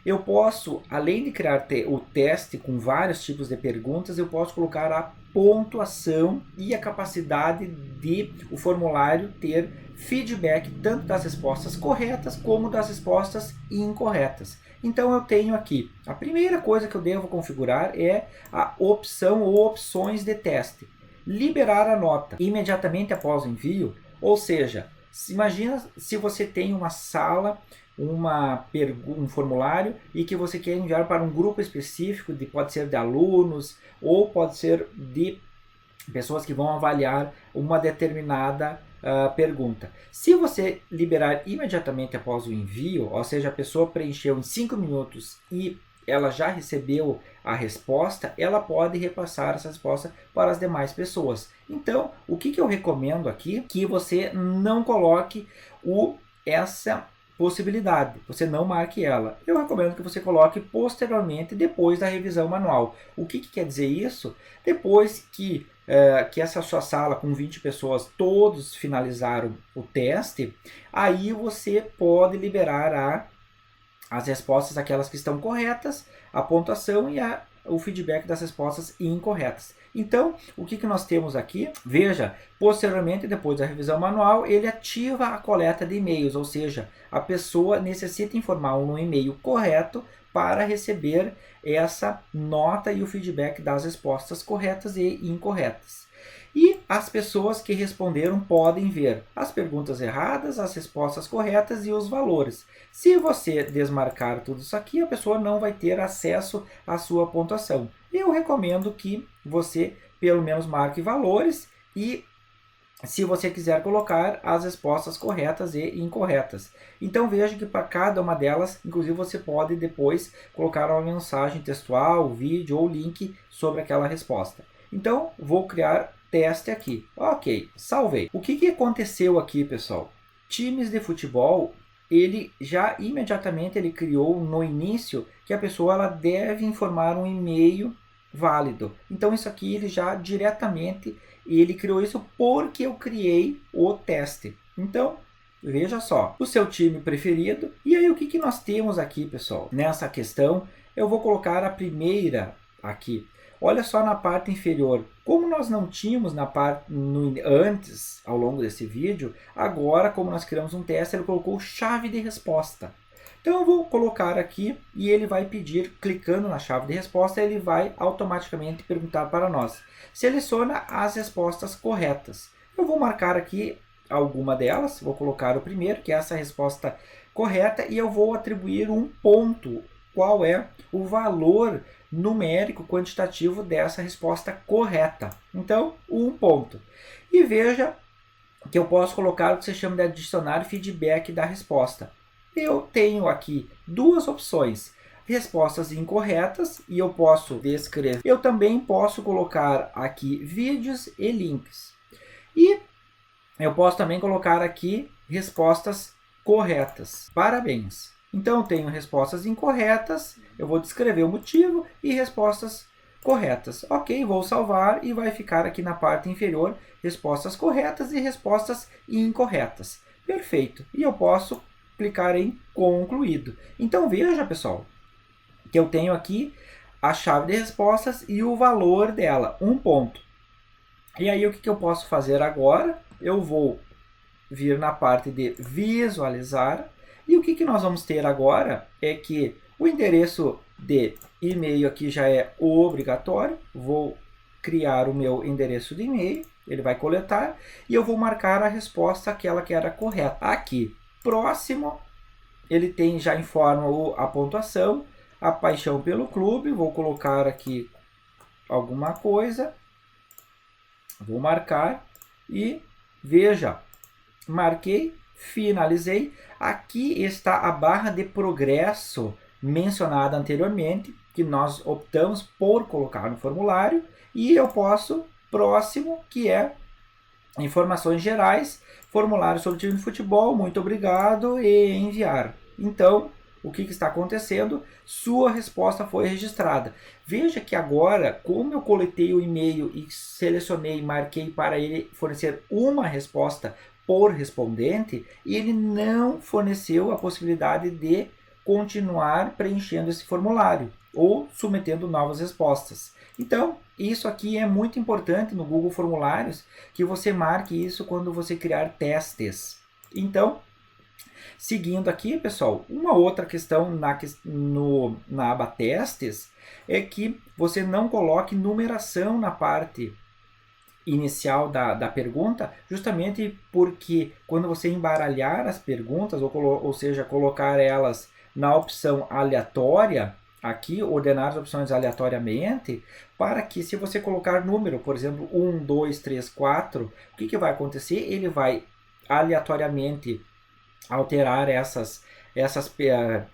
Eu posso, além de criar o teste com vários tipos de perguntas, eu posso colocar a pontuação e a capacidade de o formulário ter feedback tanto das respostas corretas como das respostas incorretas. Então eu tenho aqui, a primeira coisa que eu devo configurar é a opção ou opções de teste. Liberar a nota imediatamente após o envio, ou seja, imagina se você tem uma sala, um formulário e que você quer enviar para um grupo específico, pode ser de alunos ou pode ser de pessoas que vão avaliar uma determinada pergunta. Se você liberar imediatamente após o envio, ou seja, a pessoa preencheu em 5 minutos e ela já recebeu a resposta, ela pode repassar essa resposta para as demais pessoas. Então, o que eu recomendo aqui? Que você não coloque essa possibilidade, você não marque ela. Eu recomendo que você coloque posteriormente, depois da revisão manual. O que quer dizer isso? Depois que essa sua sala com 20 pessoas, todos finalizaram o teste, aí você pode liberar as respostas, aquelas que estão corretas, a pontuação e o feedback das respostas incorretas. Então, o que nós temos aqui? Veja, posteriormente, depois da revisão manual, ele ativa a coleta de e-mails, ou seja, a pessoa necessita informar um e-mail correto para receber essa nota e o feedback das respostas corretas e incorretas. E as pessoas que responderam podem ver as perguntas erradas, as respostas corretas e os valores. Se você desmarcar tudo isso aqui, a pessoa não vai ter acesso à sua pontuação. Eu recomendo que você pelo menos marque valores e, se você quiser, colocar as respostas corretas e incorretas. Então veja que para cada uma delas, inclusive, você pode depois colocar uma mensagem textual, vídeo ou link sobre aquela resposta. Então vou criar teste aqui. Ok, salvei. O que aconteceu aqui, pessoal? Times de futebol, ele já imediatamente ele criou no início que a pessoa ela deve informar um e-mail válido. Então isso aqui ele já diretamente ele criou isso porque eu criei o teste. Então veja só, o seu time preferido. E aí o que nós temos aqui, pessoal? Nessa questão eu vou colocar a primeira aqui. Olha só na parte inferior, como nós não tínhamos antes, ao longo desse vídeo, agora como nós criamos um teste, ele colocou chave de resposta. Então eu vou colocar aqui e ele vai pedir, clicando na chave de resposta, ele vai automaticamente perguntar para nós. Seleciona as respostas corretas. Eu vou marcar aqui alguma delas, vou colocar o primeiro, que é essa resposta correta, e eu vou atribuir um ponto. Qual é o valor numérico quantitativo dessa resposta correta? Então, 1 ponto. E veja que eu posso colocar o que se chama de adicionar feedback da resposta. Eu tenho aqui duas opções, respostas incorretas, e eu posso descrever. Eu também posso colocar aqui vídeos e links. E eu posso também colocar aqui respostas corretas. Parabéns! Então, eu tenho respostas incorretas, eu vou descrever o motivo, e respostas corretas. Ok, vou salvar e vai ficar aqui na parte inferior respostas corretas e respostas incorretas. Perfeito! E eu posso clicar em concluído. Então, veja, pessoal, que eu tenho aqui a chave de respostas e o valor dela, 1 ponto. E aí, o que eu posso fazer agora? Eu vou vir na parte de visualizar. E o que nós vamos ter agora é que o endereço de e-mail aqui já é obrigatório. Vou criar o meu endereço de e-mail, ele vai coletar, e eu vou marcar a resposta, aquela que era correta. Aqui, próximo, ele tem, já informa a pontuação, a paixão pelo clube. Vou colocar aqui alguma coisa, vou marcar e veja, marquei, finalizei. Aqui está a barra de progresso mencionada anteriormente, que nós optamos por colocar no formulário, e eu posso, próximo, que é informações gerais, formulário sobre time de futebol, muito obrigado, e enviar. Então, o que está acontecendo? Sua resposta foi registrada. Veja que agora, como eu coletei o e-mail e selecionei, marquei para ele fornecer uma resposta por respondente, ele não forneceu a possibilidade de continuar preenchendo esse formulário ou submetendo novas respostas. Então, isso aqui é muito importante no Google Formulários, que você marque isso quando você criar testes. Então, seguindo aqui, pessoal, uma outra questão na aba testes é que você não coloque numeração na parte inicial da pergunta, justamente porque quando você embaralhar as perguntas, ou seja, colocar elas na opção aleatória, aqui, ordenar as opções aleatoriamente, para que se você colocar número, por exemplo, 1, 2, 3, 4, o que vai acontecer? Ele vai aleatoriamente alterar essas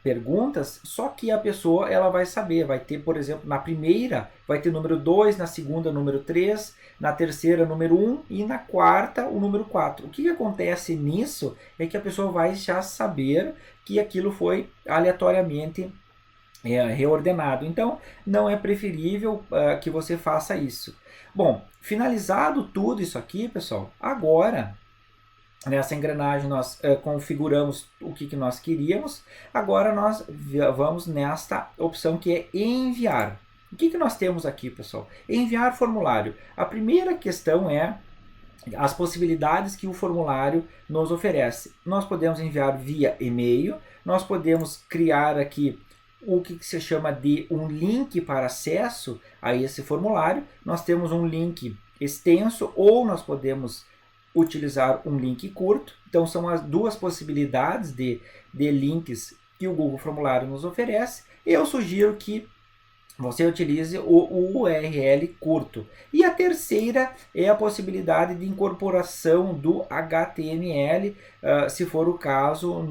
perguntas, só que a pessoa ela vai saber, vai ter, por exemplo, na primeira vai ter número 2, na segunda número 3, na terceira número 1 e na quarta o número 4. O que acontece nisso é que a pessoa vai já saber que aquilo foi aleatoriamente reordenado. Então, não é preferível que você faça isso. Bom, finalizado tudo isso aqui, pessoal, agora nessa engrenagem nós configuramos o que nós queríamos. Agora nós vamos nesta opção que é enviar. O que nós temos aqui, pessoal? Enviar formulário. A primeira questão é as possibilidades que o formulário nos oferece. Nós podemos enviar via e-mail, nós podemos criar aqui o que se chama de um link para acesso a esse formulário. Nós temos um link extenso ou nós podemos utilizar um link curto. Então, são as duas possibilidades de links que o Google Formulário nos oferece. Eu sugiro que você utilize o URL curto. E a terceira é a possibilidade de incorporação do HTML, se for o caso,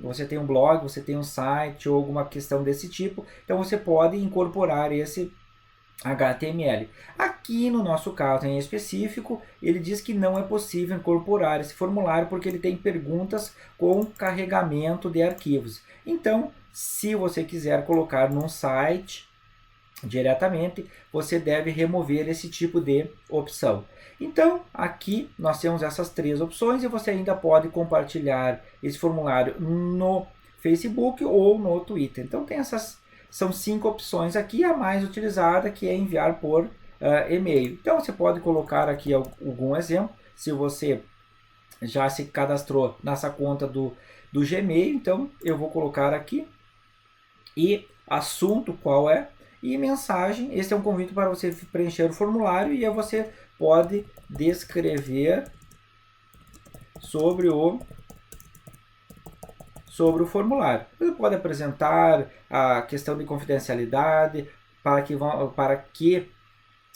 você tem um blog, você tem um site ou alguma questão desse tipo, então você pode incorporar esse HTML. Aqui no nosso caso em específico, ele diz que não é possível incorporar esse formulário porque ele tem perguntas com carregamento de arquivos. Então, se você quiser colocar num site diretamente, você deve remover esse tipo de opção. Então, aqui nós temos essas três opções e você ainda pode compartilhar esse formulário no Facebook ou no Twitter. Então, são 5 opções aqui, a mais utilizada que é enviar por e-mail. Então, você pode colocar aqui algum exemplo. Se você já se cadastrou nessa conta do Gmail, então eu vou colocar aqui, e assunto qual é, e mensagem, esse é um convite para você preencher o formulário, e aí você pode descrever sobre o formulário. Você pode apresentar a questão de confidencialidade, para que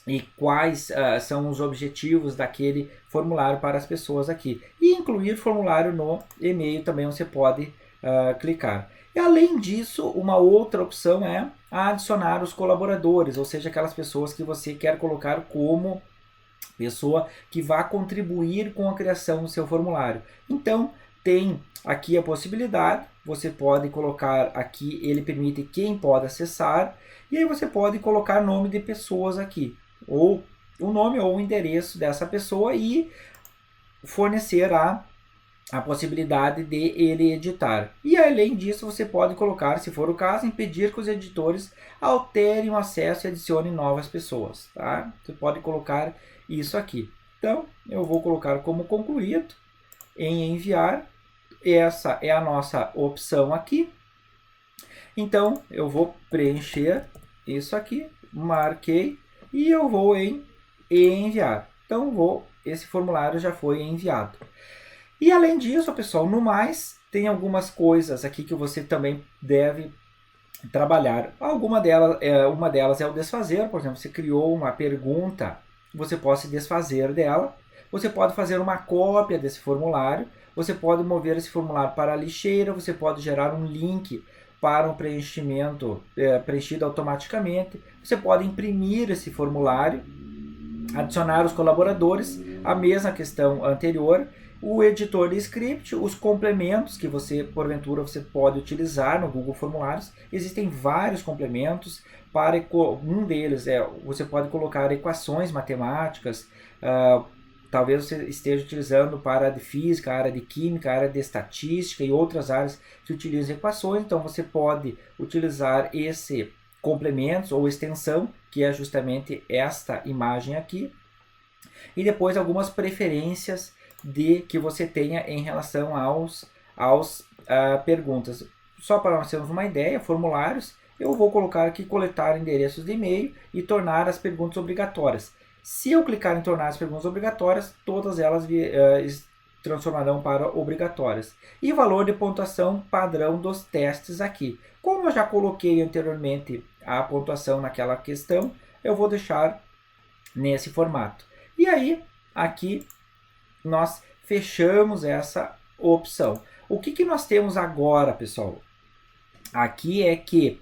e quais são os objetivos daquele formulário para as pessoas aqui. E incluir formulário no e-mail também você pode clicar. E além disso, uma outra opção é adicionar os colaboradores, ou seja, aquelas pessoas que você quer colocar como pessoa que vai contribuir com a criação do seu formulário. Então, tem aqui a possibilidade, você pode colocar aqui, ele permite quem pode acessar, e aí você pode colocar nome de pessoas aqui, ou o nome ou o endereço dessa pessoa, e fornecer a possibilidade de ele editar. E além disso, você pode colocar, se for o caso, impedir que os editores alterem o acesso e adicionem novas pessoas. Tá? Você pode colocar isso aqui. Então, eu vou colocar como concluído em enviar. Essa é a nossa opção aqui. Então, eu vou preencher isso aqui, marquei e eu vou em enviar. Então, esse formulário já foi enviado. E além disso, pessoal, no mais, tem algumas coisas aqui que você também deve trabalhar. Uma delas é o desfazer. Por exemplo, você criou uma pergunta, você pode se desfazer dela. Você pode fazer uma cópia desse formulário. Você pode mover esse formulário para a lixeira. Você pode gerar um link para um preenchimento preenchido automaticamente. Você pode imprimir esse formulário, adicionar os colaboradores, a mesma questão anterior, o editor de script, os complementos que você, porventura, você pode utilizar no Google Formulários. Existem vários complementos. Um deles você pode colocar equações matemáticas, talvez você esteja utilizando para a área de física, a área de química, a área de estatística e outras áreas que utilizam equações. Então você pode utilizar esse complementos ou extensão, que é justamente esta imagem aqui. E depois algumas preferências que você tenha em relação aos perguntas. Só para nós termos uma ideia, formulários, eu vou colocar aqui coletar endereços de e-mail e tornar as perguntas obrigatórias. Se eu clicar em tornar as perguntas obrigatórias, todas elas transformarão para obrigatórias. E valor de pontuação padrão dos testes aqui. Como eu já coloquei anteriormente a pontuação naquela questão, eu vou deixar nesse formato. E aí, aqui, nós fechamos essa opção. O que nós temos agora, pessoal? Aqui é que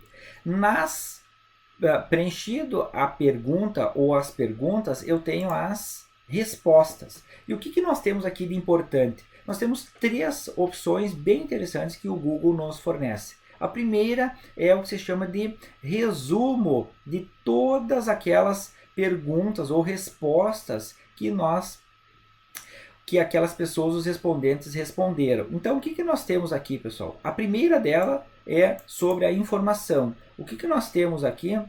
preenchido a pergunta ou as perguntas, eu tenho as respostas. E o que nós temos aqui de importante? Nós temos 3 opções bem interessantes que o Google nos fornece. A primeira é o que se chama de resumo de todas aquelas perguntas ou respostas que aquelas pessoas, os respondentes, responderam. Então, o que nós temos aqui, pessoal? A primeira dela é sobre a informação. O que nós temos aqui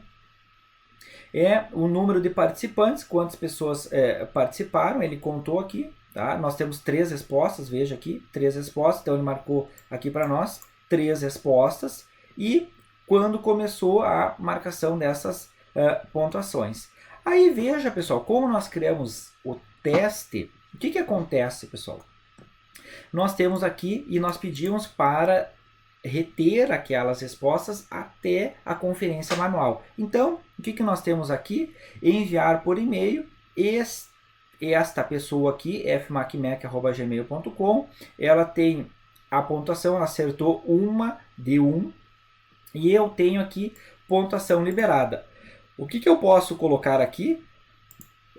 é o número de participantes, quantas pessoas participaram, ele contou aqui. Tá? Nós temos 3 respostas, veja aqui, 3 respostas, então ele marcou aqui para nós 3 respostas. E quando começou a marcação dessas pontuações. Aí veja, pessoal, como nós criamos o teste. O que acontece, pessoal? Nós temos aqui e nós pedimos para reter aquelas respostas até a conferência manual. Então, o que nós temos aqui? Enviar por e-mail. Esta pessoa aqui, fmacmac@gmail.com, ela tem a pontuação, ela acertou 1 de 1. E eu tenho aqui pontuação liberada. O que eu posso colocar aqui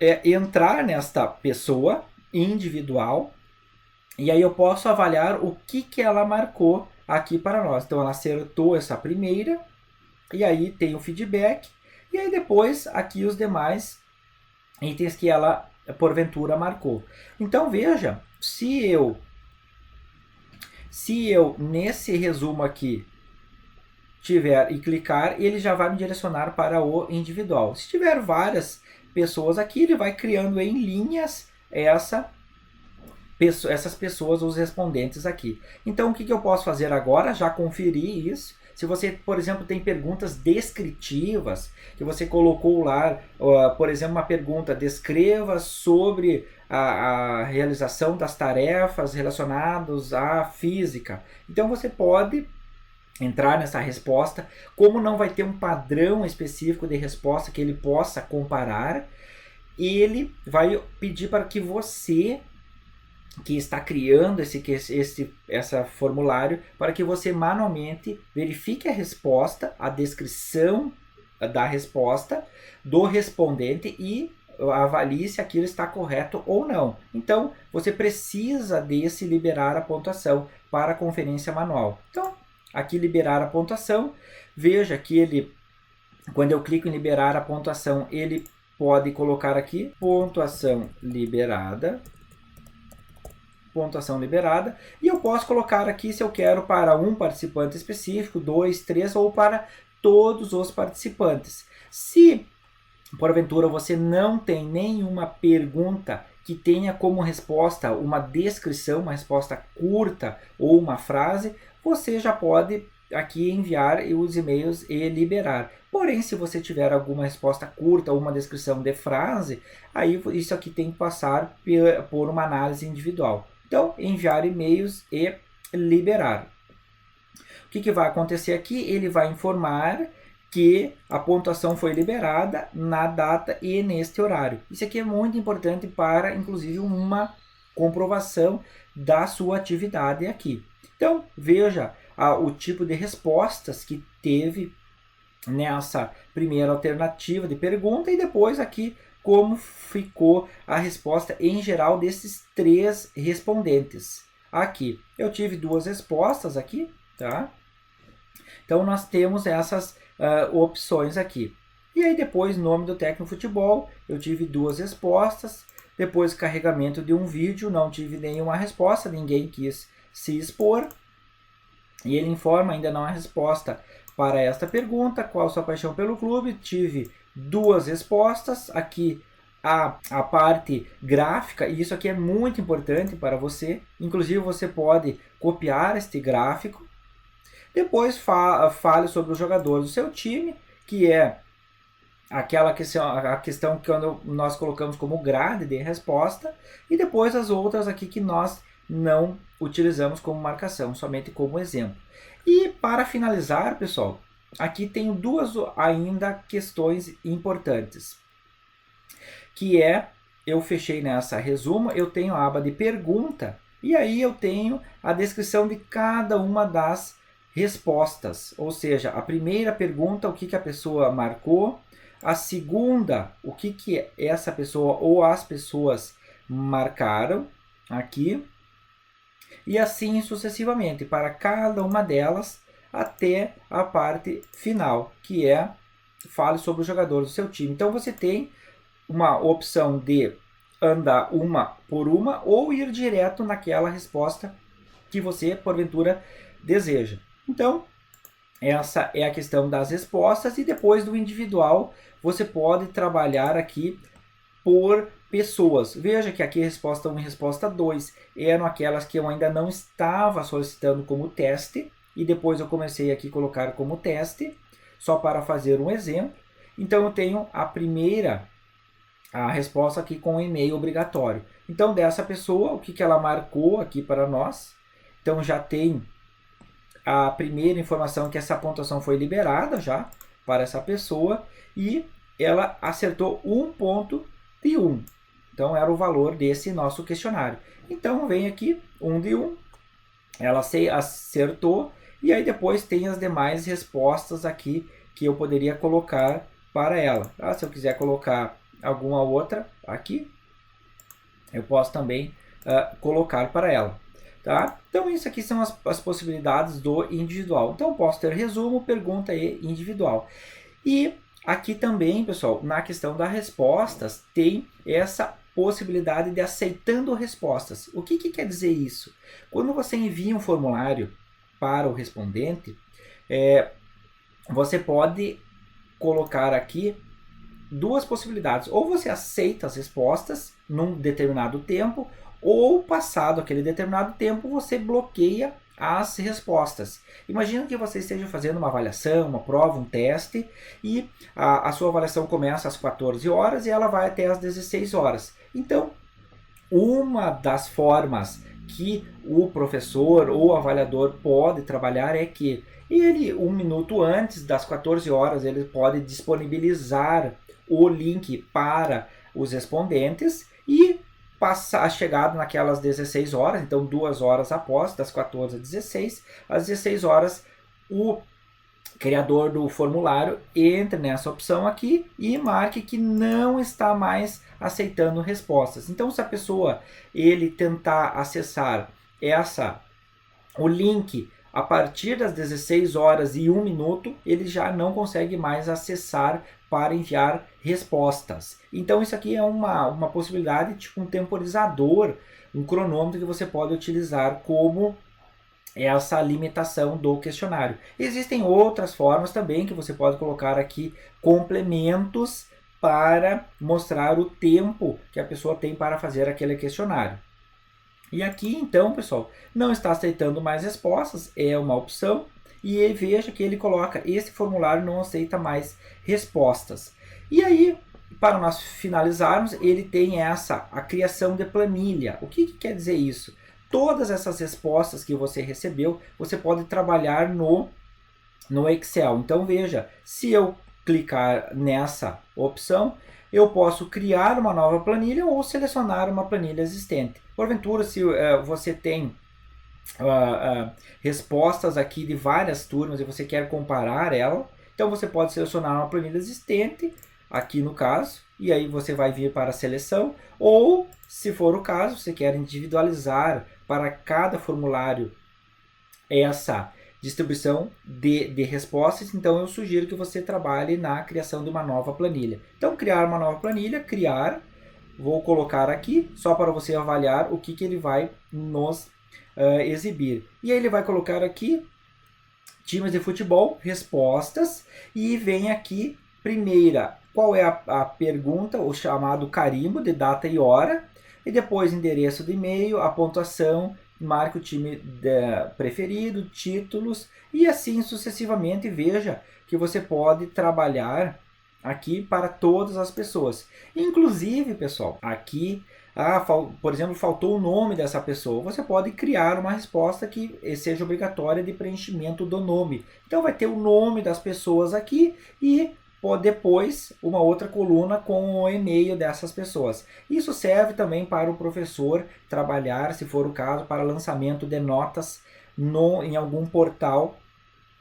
é entrar nesta pessoa individual e aí eu posso avaliar o que ela marcou aqui para nós. Então ela acertou essa primeira e aí tem o feedback e aí depois aqui os demais itens que ela porventura marcou. Então veja, se eu nesse resumo aqui tiver e clicar, ele já vai me direcionar para o individual. Se tiver várias pessoas aqui, ele vai criando em linhas essas pessoas, os respondentes aqui. Então, o que eu posso fazer agora? Já conferi isso. Se você, por exemplo, tem perguntas descritivas, que você colocou lá, por exemplo, uma pergunta, descreva sobre a realização das tarefas relacionadas à física. Então, você pode entrar nessa resposta. Como não vai ter um padrão específico de resposta que ele possa comparar, ele vai pedir para que você, que está criando esse formulário, para que você manualmente verifique a resposta, a descrição da resposta do respondente e avalie se aquilo está correto ou não. Então, você precisa desse liberar a pontuação para a conferência manual. Então, aqui liberar a pontuação, veja que ele, quando eu clico em liberar a pontuação, ele pode colocar aqui pontuação liberada, e eu posso colocar aqui se eu quero para um participante específico, 2, 3 ou para todos os participantes. Se porventura você não tem nenhuma pergunta que tenha como resposta uma descrição, uma resposta curta ou uma frase, você já pode aqui enviar os e-mails e liberar. Porém, se você tiver alguma resposta curta ou uma descrição de frase, aí isso aqui tem que passar por uma análise individual. Então, enviar e-mails e liberar. O que vai acontecer aqui? Ele vai informar que a pontuação foi liberada na data e neste horário. Isso aqui é muito importante para, inclusive, uma comprovação da sua atividade aqui. Então, veja o tipo de respostas que teve nessa primeira alternativa de pergunta e depois aqui como ficou a resposta em geral desses 3 respondentes. Aqui, eu tive 2 respostas aqui, tá? Então, nós temos essas opções aqui. E aí, depois, nome do técnico de futebol, eu tive 2 respostas. Depois, carregamento de um vídeo, não tive nenhuma resposta, ninguém quis se expor. E ele informa, ainda não há resposta para esta pergunta, qual a sua paixão pelo clube? Tive 2 respostas, aqui a parte gráfica, e isso aqui é muito importante para você, inclusive você pode copiar este gráfico, depois fale sobre os jogadores do seu time, que é aquela a questão que nós colocamos como grade de resposta, e depois as outras aqui que nós não utilizamos como marcação, somente como exemplo. E para finalizar, pessoal, aqui tenho 2 ainda questões importantes, que eu fechei nessa resumo, eu tenho a aba de pergunta, e aí eu tenho a descrição de cada uma das respostas, ou seja, a primeira pergunta, o que a pessoa marcou, a segunda, o que essa pessoa ou as pessoas marcaram aqui, e assim sucessivamente, para cada uma delas, até a parte final, que fale sobre os jogadores do seu time. Então, você tem uma opção de andar uma por uma ou ir direto naquela resposta que você, porventura, deseja. Então, essa é a questão das respostas. E depois do individual, você pode trabalhar aqui por pessoas. Veja que aqui resposta 1 e resposta 2 eram aquelas que eu ainda não estava solicitando como teste, e depois eu comecei aqui a colocar como teste, só para fazer um exemplo. Então, eu tenho a resposta aqui com e-mail obrigatório. Então, dessa pessoa, o que ela marcou aqui para nós? Então, já tem a primeira informação que essa pontuação foi liberada já para essa pessoa, e ela acertou 1 ponto de 1. Então, era o valor desse nosso questionário. Então, vem aqui 1 de 1, ela acertou, e aí depois tem as demais respostas aqui que eu poderia colocar para ela. Se eu quiser colocar alguma outra aqui, eu posso também colocar para ela. Tá? Então, isso aqui são as possibilidades do individual. Então, eu posso ter resumo, pergunta e individual. E aqui também, pessoal, na questão das respostas, tem essa possibilidade de aceitando respostas. O que quer dizer isso? Quando você envia um formulário para o respondente, você pode colocar aqui 2 possibilidades. Ou você aceita as respostas num determinado tempo, ou passado aquele determinado tempo você bloqueia as respostas. Imagina que você esteja fazendo uma avaliação, uma prova, um teste, e a sua avaliação começa às 14 horas e ela vai até às 16 horas. Então, uma das formas que o professor ou avaliador pode trabalhar é que ele, 1 minuto antes das 14 horas, ele pode disponibilizar o link para os respondentes e passar chegado naquelas 16 horas, então 2 horas após, das 14 às 16, às 16 horas o criador do formulário entre nessa opção aqui e marque que não está mais aceitando respostas. Então, se a pessoa ele tentar acessar o link a partir das 16 horas e 1 minuto, ele já não consegue mais acessar para enviar respostas. Então, isso aqui é uma possibilidade, tipo um temporizador, um cronômetro que você pode utilizar como essa limitação do questionário. Existem outras formas também que você pode colocar aqui complementos para mostrar o tempo que a pessoa tem para fazer aquele questionário. E aqui então, pessoal, não está aceitando mais respostas, é uma opção, e veja que ele coloca: esse formulário não aceita mais respostas. E aí, para nós finalizarmos, ele tem a criação de planilha. O que quer dizer isso? Todas essas respostas que você recebeu, você pode trabalhar no Excel. Então veja, se eu clicar nessa opção, eu posso criar uma nova planilha ou selecionar uma planilha existente. Porventura, se você tem respostas aqui de várias turmas e você quer comparar ela, então você pode selecionar uma planilha existente, aqui no caso, e aí você vai vir para a seleção, ou, se for o caso, você quer individualizar para cada formulário essa distribuição de respostas, então eu sugiro que você trabalhe na criação de uma nova planilha. Então, criar uma nova planilha, vou colocar aqui, só para você avaliar o que ele vai nos exibir. E aí ele vai colocar aqui, times de futebol, respostas, e vem aqui, primeira, qual é a pergunta, o chamado carimbo de data e hora, e depois endereço de e-mail, a pontuação, marque o time preferido, títulos, e assim sucessivamente. Veja que você pode trabalhar aqui para todas as pessoas. Inclusive, pessoal, aqui, por exemplo, faltou o nome dessa pessoa. Você pode criar uma resposta que seja obrigatória de preenchimento do nome. Então vai ter o nome das pessoas aqui e depois uma outra coluna com o e-mail dessas pessoas. Isso serve também para o professor trabalhar, se for o caso, para lançamento de notas em algum portal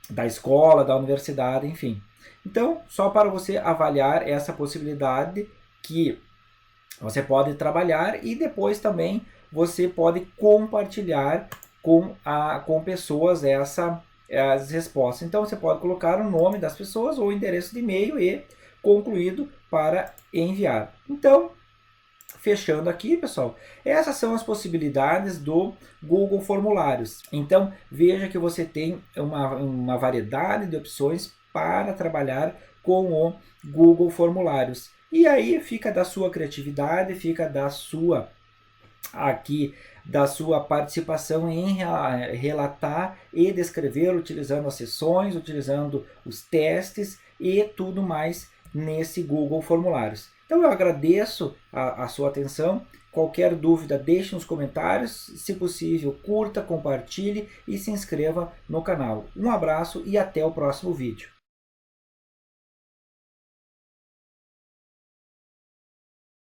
da escola, da universidade, enfim. Então, só para você avaliar essa possibilidade que você pode trabalhar, e depois também você pode compartilhar com pessoas as respostas. Então você pode colocar o nome das pessoas ou o endereço de e-mail e concluído para enviar. Então, fechando aqui, pessoal, essas são as possibilidades do Google Formulários. Então, veja que você tem uma variedade de opções para trabalhar com o Google Formulários. E aí fica da sua criatividade, fica da sua participação em relatar e descrever, utilizando as sessões, utilizando os testes e tudo mais nesse Google Formulários. Então eu agradeço a sua atenção. Qualquer dúvida, deixe nos comentários. Se possível, curta, compartilhe e se inscreva no canal. Um abraço e até o próximo vídeo.